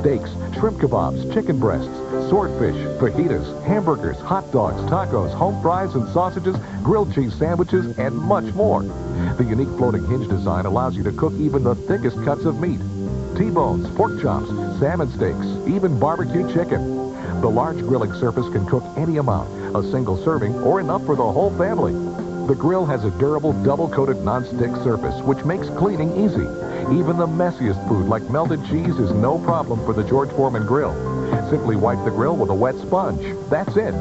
steaks, shrimp kebabs, chicken breasts, swordfish, fajitas, hamburgers, hot dogs, tacos, home fries and sausages, grilled cheese sandwiches, and much more. The unique floating hinge design allows you to cook even the thickest cuts of meat. T-bones, pork chops, salmon steaks, even barbecue chicken. The large grilling surface can cook any amount, a single serving, or enough for the whole family. The grill has a durable, double-coated non-stick surface, which makes cleaning easy. Even the messiest food, like melted cheese, is no problem for the George Foreman grill. Simply wipe the grill with a wet sponge. That's it.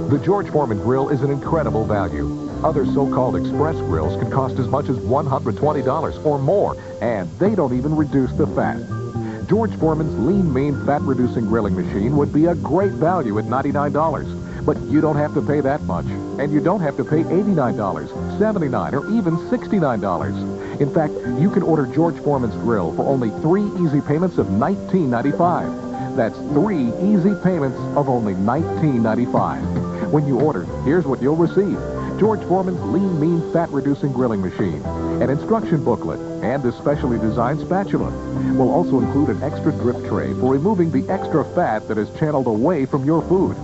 The George Foreman grill is an incredible value. Other so-called express grills can cost as much as $120 or more, and they don't even reduce the fat. George Foreman's lean, mean, fat-reducing grilling machine would be a great value at $99. But you don't have to pay that much, and you don't have to pay $89, $79, or even $69. In fact, you can order George Foreman's grill for only 3 easy payments of $19.95. That's 3 easy payments of only $19.95. When you order, here's what you'll receive. George Foreman's lean, mean, fat-reducing grilling machine, an instruction booklet, and a specially designed spatula. We'll also include an extra drip tray for removing the extra fat that is channeled away from your food.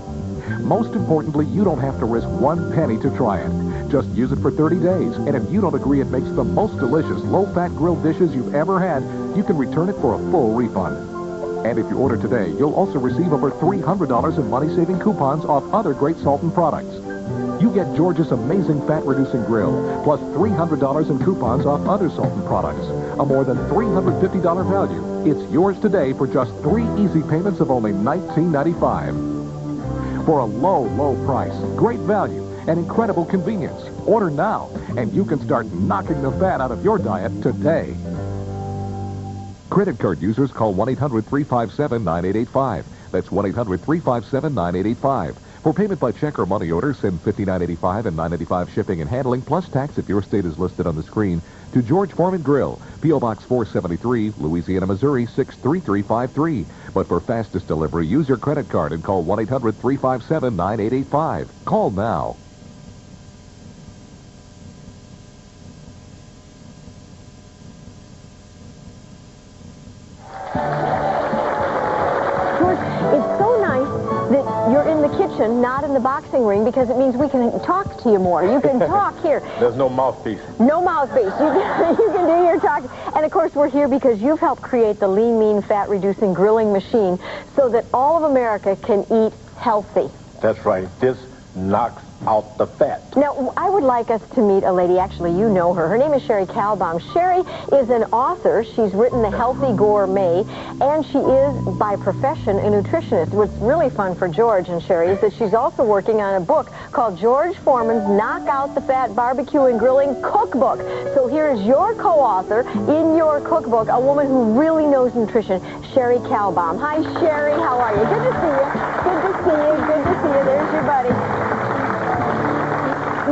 Most importantly, you don't have to risk 1 penny to try it. Just use it for 30 days, and if you don't agree it makes the most delicious low-fat grilled dishes you've ever had, you can return it for a full refund. And if you order today, you'll also receive over $300 in money-saving coupons off other great Sultan products. You get George's amazing fat-reducing grill, plus $300 in coupons off other Sultan products, a more than $350 value. It's yours today for just 3 easy payments of only $19.95. For a low, low price, great value, and incredible convenience. Order now, and you can start knocking the fat out of your diet today. Credit card users call 1-800-357-9885. That's 1-800-357-9885. For payment by check or money order, send $59.85 and $9.85 shipping and handling, plus tax if your state is listed on the screen, to George Foreman Grill, P.O. Box 473, Louisiana, Missouri, 63353. But for fastest delivery, use your credit card and call 1-800-357-9885. Call now. Not in the boxing ring, because it means we can talk to you more. You can talk here. There's no mouthpiece. No mouthpiece. You can do your talk. And of course, we're here because you've helped create the lean, mean, fat-reducing grilling machine so that all of America can eat healthy. That's right. This knocks out the fat. Now, I would like us to meet a lady. Actually, you know her. Her name is Sherry Kalbaum. Sherry is an author. She's written The Healthy Gourmet, and she is, by profession, a nutritionist. What's really fun for George and Sherry is that she's also working on a book called George Foreman's Knock Out the Fat Barbecue and Grilling Cookbook. So here is your co-author in your cookbook, a woman who really knows nutrition, Sherry Kalbaum. Hi, Sherry. How are you? Good to see you. Good to see you. Good to see you. There's your buddy.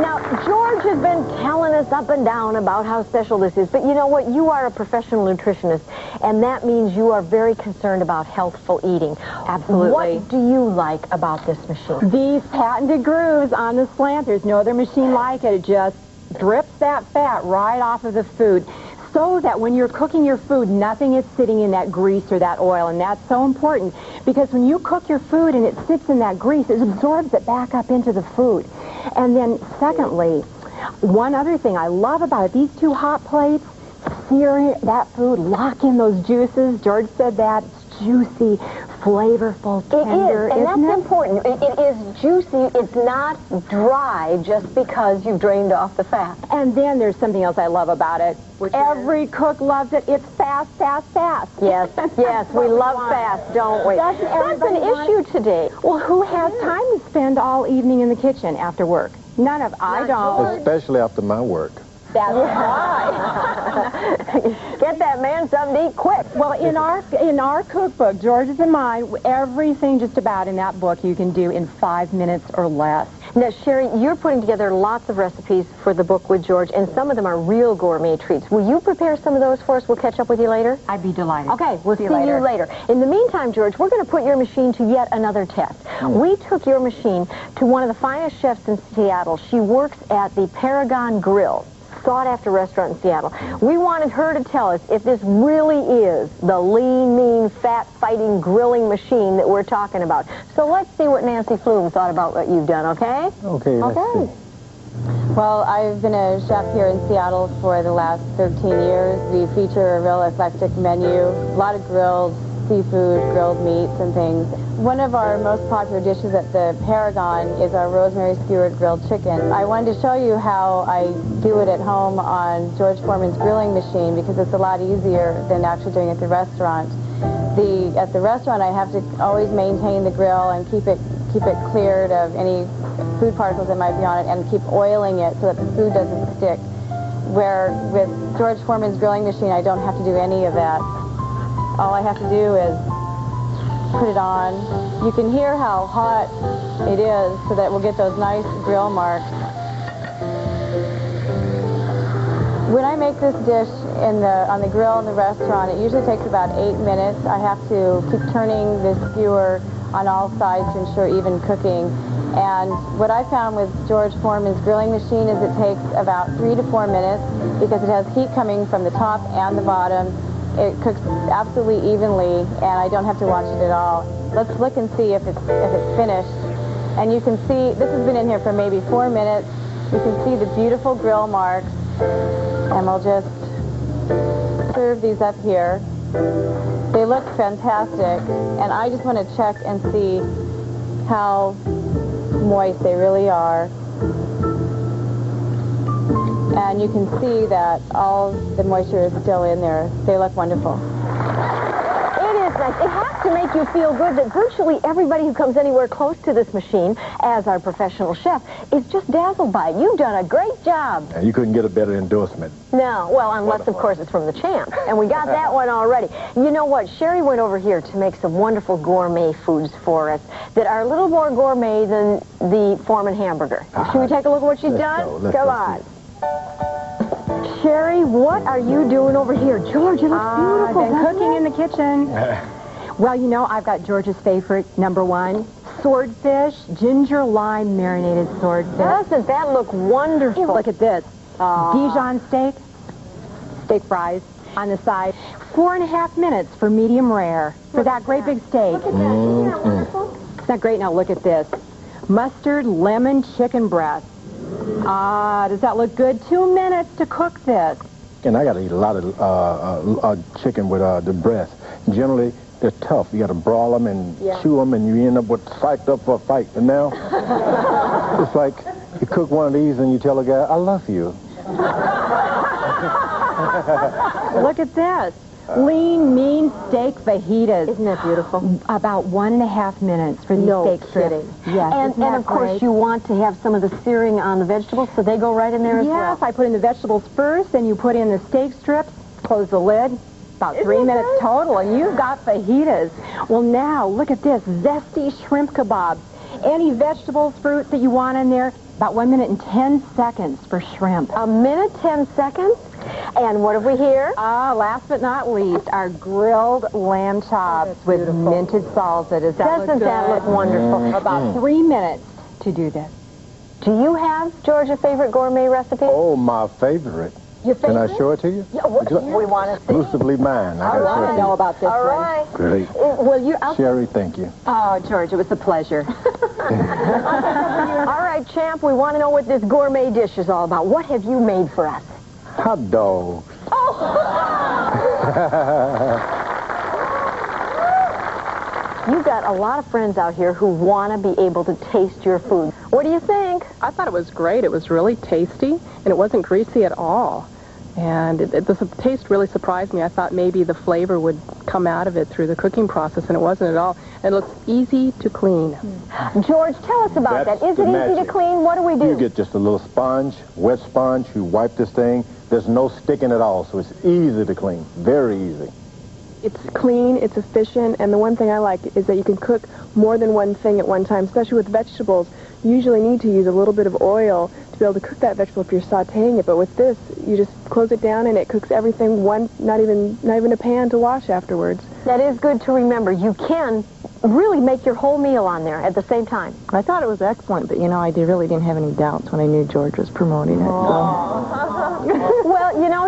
Now, George has been telling us up and down about how special this is, but you know what? You are a professional nutritionist, and that means you are very concerned about healthful eating. Absolutely. What do you like about this machine? These patented grooves on the slant. There's no other machine like it. It just drips that fat right off of the food, so that when you're cooking your food, nothing is sitting in that grease or that oil. And that's so important, because when you cook your food and it sits in that grease, it absorbs it back up into the food. And then secondly, one other thing I love about it, these 2 hot plates, sear that food, lock in those juices. George said that. It's juicy, flavorful, tender. It is, and that's important. It is juicy. It's not dry just because you've drained off the fat. And then there's something else I love about it. Every cook loves it. It's fast, fast, fast. Yes, yes, we love fast, don't we? That's an issue today. Well, who has time to spend all evening in the kitchen after work? None of I don't. Especially after my work. That's right. Get that man something to eat quick. Well, in our cookbook, George's and mine, everything just about in that book you can do in 5 minutes or less. Now, Sherry, you're putting together lots of recipes for the book with George, and some of them are real gourmet treats. Will you prepare some of those for us? We'll catch up with you later. I'd be delighted. Okay, we'll see you later. In the meantime, George, we're going to put your machine to yet another test. We took your machine to one of the finest chefs in Seattle. She works at the Paragon Grill. sought-after restaurant in Seattle. We wanted her to tell us if this really is the lean, mean, fat-fighting grilling machine that we're talking about. So let's see what Nancy Flume thought about what you've done, okay? Okay, let's see. Well, I've been a chef here in Seattle for the last 13 years. We feature a real eclectic menu, a lot of grilled seafood, grilled meats and things. One of our most popular dishes at the Paragon is our rosemary skewered grilled chicken. I wanted to show you how I do it at home on George Foreman's grilling machine because it's a lot easier than actually doing it at the restaurant. At the restaurant, I have to always maintain the grill and keep it cleared of any food particles that might be on it and keep oiling it so that the food doesn't stick. Where with George Foreman's grilling machine, I don't have to do any of that. All I have to do is put it on. You can hear how hot it is so that we'll get those nice grill marks. When I make this dish on the grill in the restaurant, it usually takes about 8 minutes. I have to keep turning the skewer on all sides to ensure even cooking. And what I found with George Foreman's grilling machine is it takes about 3 to 4 minutes because it has heat coming from the top and the bottom. It cooks absolutely evenly, and I don't have to watch it at all. Let's look and see if it's finished. And you can see, this has been in here for maybe 4 minutes. You can see the beautiful grill marks. And we'll just serve these up here. They look fantastic, and I just want to check and see how moist they really are. And you can see that all the moisture is still in there. They look wonderful. It is nice. It has to make you feel good that virtually everybody who comes anywhere close to this machine, as our professional chef, is just dazzled by it. You've done a great job. And you couldn't get a better endorsement. No, well, unless, of course, it's from the champ. And we got that one already. You know what? Sherry went over here to make some wonderful gourmet foods for us that are a little more gourmet than the Foreman hamburger. Should we take a look at what she's done? Come on. Sherry, what are you doing over here? George, it looks beautiful. I've been cooking in the kitchen. Well, you know, I've got George's favorite, #1, swordfish, ginger lime marinated swordfish. Doesn't that look wonderful? Look at this. Dijon steak fries on the side. 4.5 minutes for medium rare for that great big steak. Look at that. Isn't that wonderful? Isn't that great? Now look at this. Mustard lemon chicken breast. Does that look good? 2 minutes to cook this. And I got to eat a lot of chicken with the breast. Generally, they're tough. You got to brawl them and chew them, and you end up with psyched up for a fight. And now, it's like you cook one of these and you tell a guy, I love you. Look at this. Lean, mean steak fajitas. Isn't that beautiful? About 1.5 minutes for these steak strips. Yes, and of course, you want to have some of the searing on the vegetables, so they go right in there as well. Yes, I put in the vegetables first, then you put in the steak strips, close the lid, about 3 minutes total, and you've got fajitas. Well, now, look at this, zesty shrimp kebabs. Any vegetables, fruits that you want in there, about 1 minute and 10 seconds for shrimp. 1 minute, 10 seconds? And what have we here? Last but not least, our grilled lamb chops with minted salsa. Doesn't that look wonderful? About 3 minutes to do this. Do you have, George, a favorite gourmet recipe? Oh, my favorite. Your favorite? Can I show it to you? Yeah, we want to see. Exclusively mine. I want to know about this All one. right. Great. Sherry, thank you. Oh, George, it was a pleasure. All right, champ, we want to know what this gourmet dish is all about. What have you made for us? Hot dogs. You've got a lot of friends out here who want to be able to taste your food. What do you think? I thought it was great. It was really tasty, and it wasn't greasy at all. And the taste really surprised me. I thought maybe the flavor would come out of it through the cooking process, and it wasn't at all. And it looks easy to clean. George, tell us about that. Is it easy to clean? What do we do? You get just a little sponge, wet sponge. You wipe this thing. There's no sticking at all, so it's easy to clean. Very easy. It's clean, it's efficient, and the one thing I like is that you can cook more than one thing at one time, especially with vegetables. You usually need to use a little bit of oil to be able to cook that vegetable if you're sautéing it. But with this, you just close it down and it cooks everything not even a pan to wash afterwards. That is good to remember. You can really make your whole meal on there at the same time. I thought it was excellent, but really didn't have any doubts when I knew George was promoting it. Well,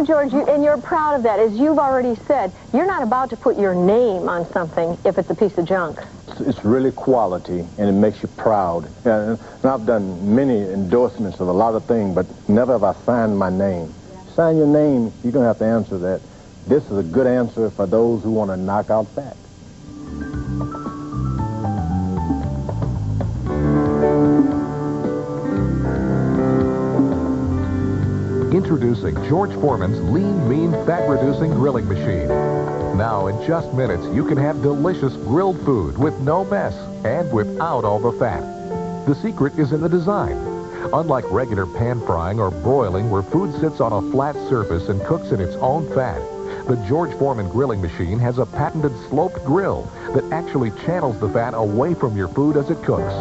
George, and you're proud of that. As you've already said, you're not about to put your name on something if it's a piece of junk. It's really quality, and it makes you proud. And I've done many endorsements of a lot of things, but never have I signed my name. Sign your name, you're going to have to answer that. This is a good answer for those who want to knock out fat. Introducing George Foreman's Lean, Mean, Fat-Reducing Grilling Machine. Now, in just minutes, you can have delicious grilled food with no mess and without all the fat. The secret is in the design. Unlike regular pan frying or broiling where food sits on a flat surface and cooks in its own fat, the George Foreman grilling machine has a patented sloped grill that actually channels the fat away from your food as it cooks.